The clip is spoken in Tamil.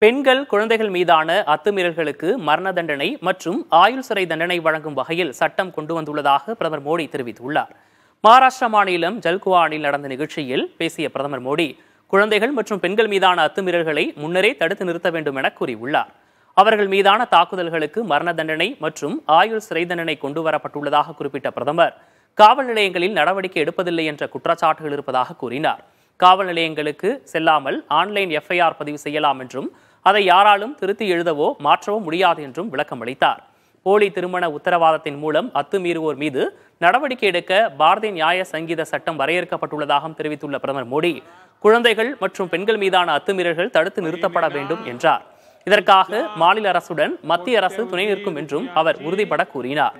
பெண்கள், குழந்தைகள் மீதான அத்துமீறல்களுக்கு மரண தண்டனை மற்றும் ஆயுள் சிறை தண்டனை வழங்கும் வகையில் சட்டம் கொண்டு வந்துள்ளதாக பிரதமர் மோடி தெரிவித்துள்ளார். மகாராஷ்டிரா மாநிலம் ஜல்குவானில் நடந்த நிகழ்ச்சியில் பேசிய பிரதமர் மோடி, குழந்தைகள் மற்றும் பெண்கள் மீதான அத்துமீறல்களை முன்னரே தடுத்து நிறுத்த வேண்டும் என கூறியுள்ளார். அவர்கள் மீதான தாக்குதல்களுக்கு மரண தண்டனை மற்றும் ஆயுள் சிறை தண்டனை கொண்டு வரப்பட்டுள்ளதாக குறிப்பிட்ட பிரதமர், காவல் நிலையங்களில் நடவடிக்கை எடுப்பதில்லை என்ற குற்றச்சாட்டுகள் இருப்பதாக கூறினார். காவல் நிலையங்களுக்கு செல்லாமல் ஆன்லைன் எஃப்ஐஆர் பதிவு செய்யலாம் என்றும் அதை யாராலும் திருத்தி எழுதவோ மாற்றவோ முடியாது என்றும் விளக்கம் அளித்தார். போலி திருமண உத்தரவாதத்தின் மூலம் அத்துமீறுவோர் மீது நடவடிக்கை எடுக்க பாரதிய நியாய சங்கீத சட்டம் வரையறுக்கப்பட்டுள்ளதாகவும் தெரிவித்துள்ள பிரதமர் மோடி, குழந்தைகள் மற்றும் பெண்கள் மீதான அத்துமீறல்கள் தடுத்து நிறுத்தப்பட வேண்டும் என்றார். இதற்காக மாநில அரசுடன் மத்திய அரசு துணை நிற்கும் என்றும் அவர் உறுதிபட கூறினார்.